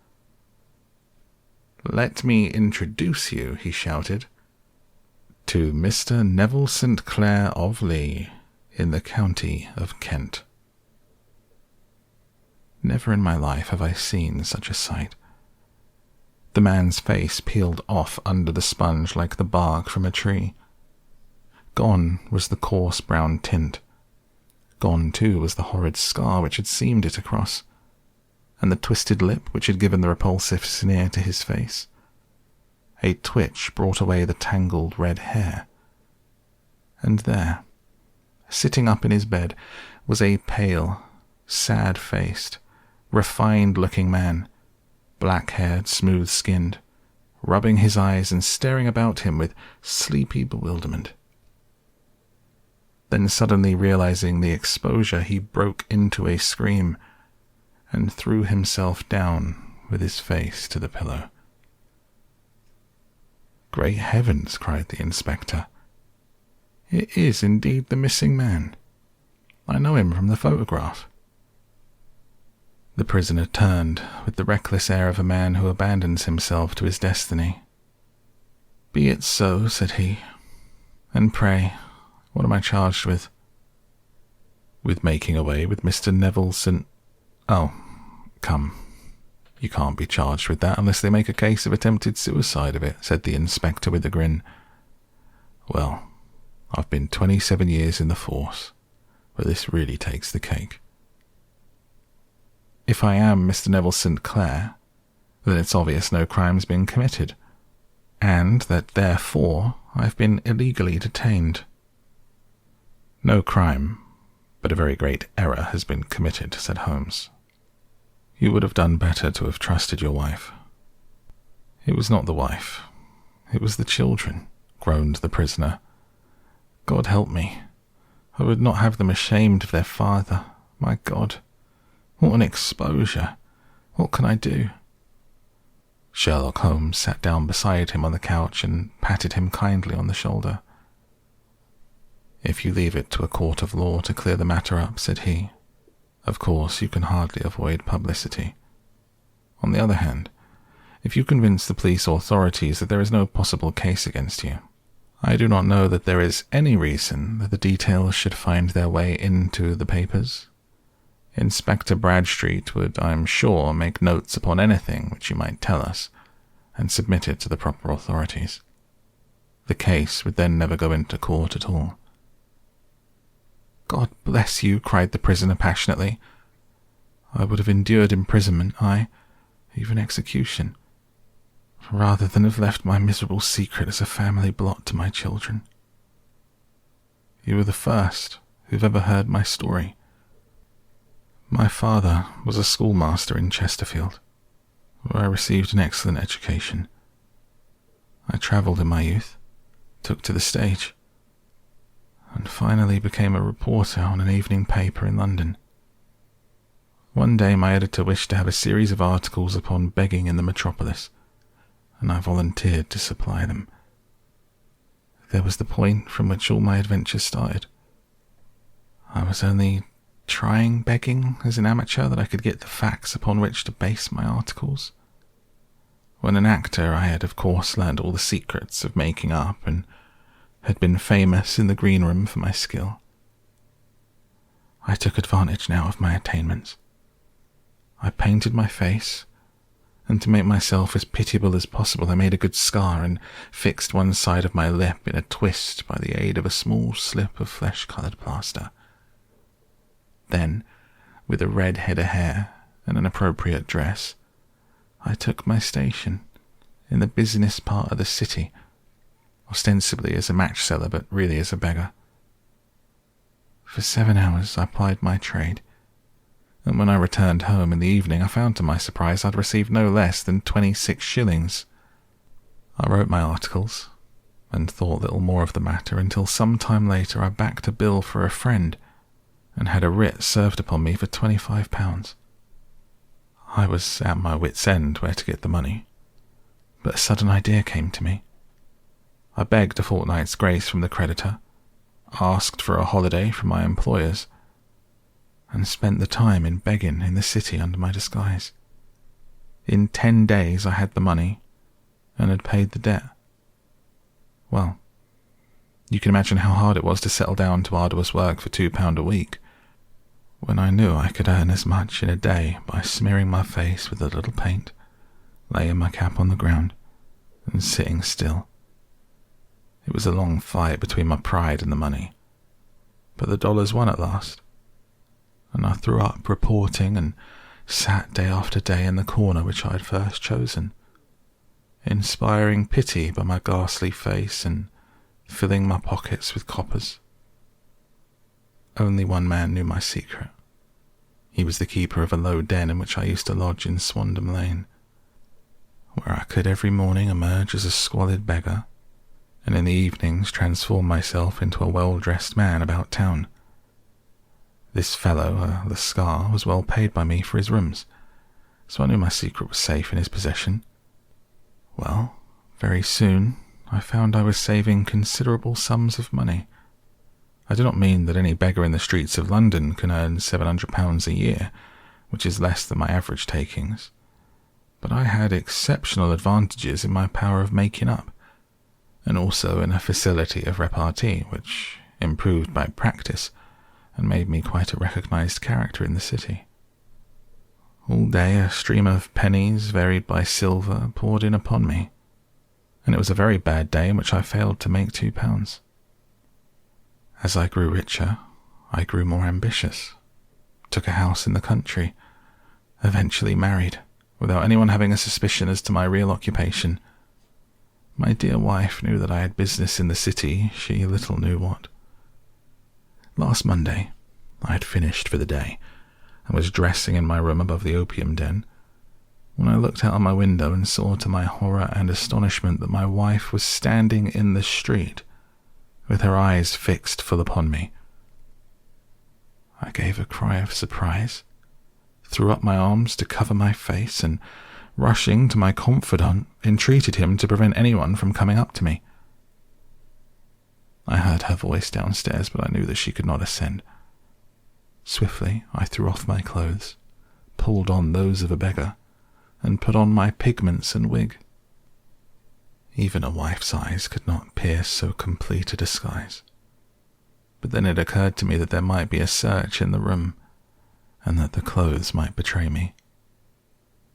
"Let me introduce you," he shouted, "to Mr. Neville St. Clair of Lee, in the county of Kent." Never in my life have I seen such a sight. The man's face peeled off under the sponge like the bark from a tree. Gone was the coarse brown tint. Gone, too, was the horrid scar which had seamed it across, and the twisted lip which had given the repulsive sneer to his face. A twitch brought away the tangled red hair. And there, sitting up in his bed, was a pale, sad-faced, refined-looking man, black-haired, smooth-skinned, rubbing his eyes and staring about him with sleepy bewilderment. Then suddenly realizing the exposure, he broke into a scream and threw himself down with his face to the pillow. "Great heavens!" cried the inspector. "It is indeed the missing man. I know him from the photograph." The prisoner turned with the reckless air of a man who abandons himself to his destiny. "Be it so," said he. "And pray, what am I charged with?" "With making away with Mr. Neville St. Oh, come, you can't be charged with that unless they make a case of attempted suicide of it," said the inspector with a grin. "Well, I've been 27 years in the force, but this really takes the cake." "If I am Mr. Neville St. Clair, then it's obvious no crime's been committed, and that therefore I've been illegally detained." "No crime, but a very great error has been committed," said Holmes. "You would have done better to have trusted your wife." "It was not the wife, it was the children," groaned the prisoner. "God help me, I would not have them ashamed of their father. My God, what an exposure! What can I do?" Sherlock Holmes sat down beside him on the couch and patted him kindly on the shoulder. "If you leave it to a court of law to clear the matter up," said he, "of course you can hardly avoid publicity. On the other hand, if you convince the police authorities that there is no possible case against you, I do not know that there is any reason that the details should find their way into the papers. Inspector Bradstreet would, I am sure, make notes upon anything which you might tell us, and submit it to the proper authorities. The case would then never go into court at all." "God bless you," cried the prisoner passionately. "I would have endured imprisonment, aye, even execution, rather than have left my miserable secret as a family blot to my children. You are the first who've ever heard my story. My father was a schoolmaster in Chesterfield, where I received an excellent education. I travelled in my youth, took to the stage, and finally became a reporter on an evening paper in London. One day my editor wished to have a series of articles upon begging in the metropolis, and I volunteered to supply them. There was the point from which all my adventures started. I was only trying begging as an amateur that I could get the facts upon which to base my articles. When an actor, I had of course learned all the secrets of making up and had been famous in the green room for my skill. I took advantage now of my attainments. I painted my face, and to make myself as pitiable as possible I made a good scar and fixed one side of my lip in a twist by the aid of a small slip of flesh-coloured plaster. Then, with a red head of hair and an appropriate dress, I took my station in the busiest part of the city, ostensibly as a match seller but really as a beggar. For 7 hours I plied my trade, and when I returned home in the evening I found to my surprise I'd received no less than 26 shillings. I wrote my articles and thought little more of the matter until some time later I backed a bill for a friend and had a writ served upon me for £25. I was at my wit's end where to get the money, but a sudden idea came to me. I begged a fortnight's grace from the creditor, asked for a holiday from my employers, and spent the time in begging in the city under my disguise. In 10 days I had the money and had paid the debt. Well, you can imagine how hard it was to settle down to arduous work for £2 a week, when I knew I could earn as much in a day by smearing my face with a little paint, laying my cap on the ground, and sitting still. It was a long fight between my pride and the money, but the dollars won at last, and I threw up reporting and sat day after day in the corner which I had first chosen, inspiring pity by my ghastly face and filling my pockets with coppers. Only one man knew my secret. He was the keeper of a low den in which I used to lodge in Swandam Lane, where I could every morning emerge as a squalid beggar, and in the evenings transform myself into a well-dressed man about town. This fellow, Lascar, was well paid by me for his rooms, so I knew my secret was safe in his possession. Well, very soon I found I was saving considerable sums of money. I do not mean that any beggar in the streets of London can earn £700 a year, which is less than my average takings, but I had exceptional advantages in my power of making up, and also in a facility of repartee which improved by practice and made me quite a recognized character in the city. All day a stream of pennies varied by silver poured in upon me, and it was a very bad day in which I failed to make £2. As I grew richer, I grew more ambitious, took a house in the country, eventually married, without anyone having a suspicion as to my real occupation. My dear wife knew that I had business in the city, she little knew what. Last Monday, I had finished for the day, and was dressing in my room above the opium den, when I looked out of my window and saw to my horror and astonishment that my wife was standing in the street, with her eyes fixed full upon me. I gave a cry of surprise, threw up my arms to cover my face, and, rushing to my confidant, entreated him to prevent anyone from coming up to me. I heard her voice downstairs, but I knew that she could not ascend. Swiftly I threw off my clothes, pulled on those of a beggar, and put on my pigments and wig. Even a wife's eyes could not pierce so complete a disguise. But then it occurred to me that there might be a search in the room, and that the clothes might betray me.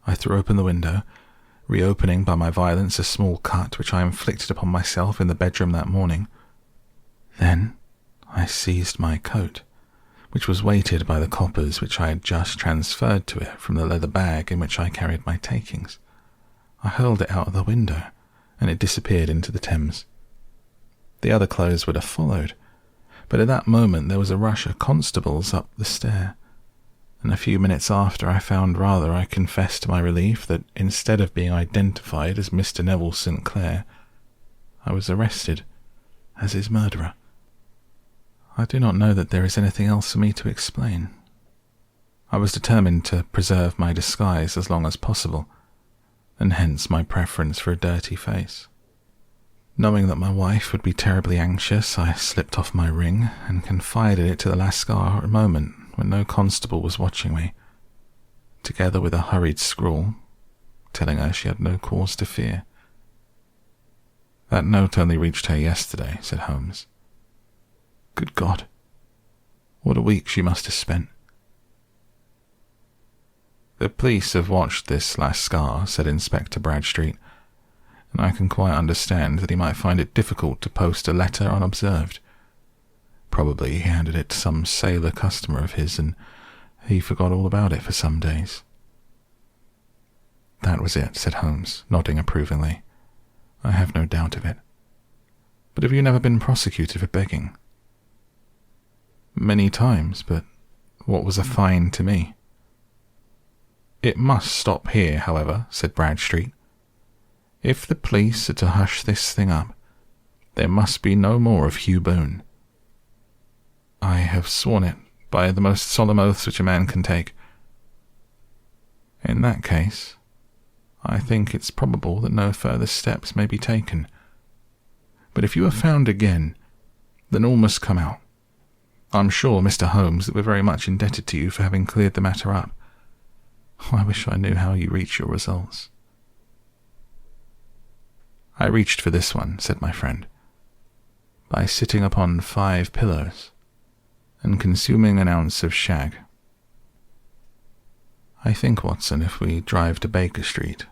I threw open the window, reopening by my violence a small cut which I inflicted upon myself in the bedroom that morning. Then I seized my coat, which was weighted by the coppers which I had just transferred to it from the leather bag in which I carried my takings. I hurled it out of the window, and it disappeared into the Thames. The other clothes would have followed, but at that moment there was a rush of constables up the stair, and a few minutes after I confess to my relief, that instead of being identified as Mr. Neville St. Clair, I was arrested as his murderer. I do not know that there is anything else for me to explain. I was determined to preserve my disguise as long as possible, and hence my preference for a dirty face. Knowing that my wife would be terribly anxious, I slipped off my ring and confided it to the Lascar at a moment when no constable was watching me, together with a hurried scrawl, telling her she had no cause to fear. "That note only reached her yesterday," said Holmes. "Good God, what a week she must have spent." "The police have watched this Lascar," said Inspector Bradstreet, "and I can quite understand that he might find it difficult to post a letter unobserved. Probably he handed it to some sailor customer of his, and he forgot all about it for some days. That was it, said Holmes, nodding approvingly. I have no doubt of it. But have you never been prosecuted for begging? Many times, but what was a fine to me? It must stop here, however, said Bradstreet. If the police are to hush this thing up, there must be no more of Hugh Boone. I have sworn it by the most solemn oaths which a man can take. In that case, I think it's probable that no further steps may be taken. But if you are found again, then all must come out. I'm sure, Mr. Holmes, that we're very much indebted to you for having cleared the matter up. I wish I knew how you reach your results. I reached for this one, said my friend, by sitting upon 5 pillows and consuming an ounce of shag. I think, Watson, if we drive to Baker Street,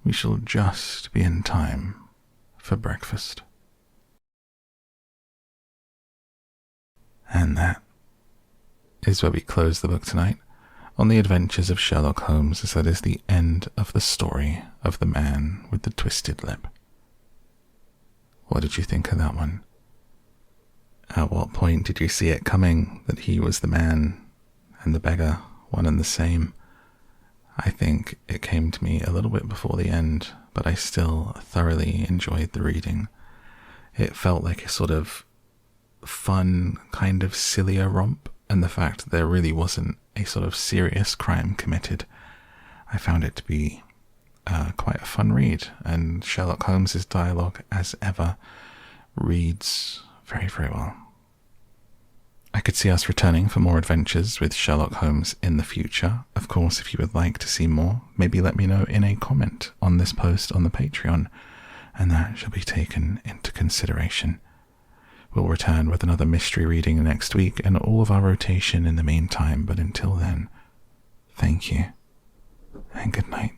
we shall just be in time for breakfast. And that is where we close the book tonight, on the adventures of Sherlock Holmes, as that is the end of the story of the man with the twisted lip. What did you think of that one? At what point did you see it coming that he was the man and the beggar one and the same? I think it came to me a little bit before the end, but I still thoroughly enjoyed the reading. It felt like a sort of fun, kind of sillier romp, and the fact that there really wasn't a sort of serious crime committed, I found it to be quite a fun read, and Sherlock Holmes's dialogue, as ever, reads very, very well. I could see us returning for more adventures with Sherlock Holmes in the future. Of course, if you would like to see more, maybe let me know in a comment on this post on the Patreon, and that shall be taken into consideration. We'll return with another mystery reading next week and all of our rotation in the meantime, but until then, thank you and good night.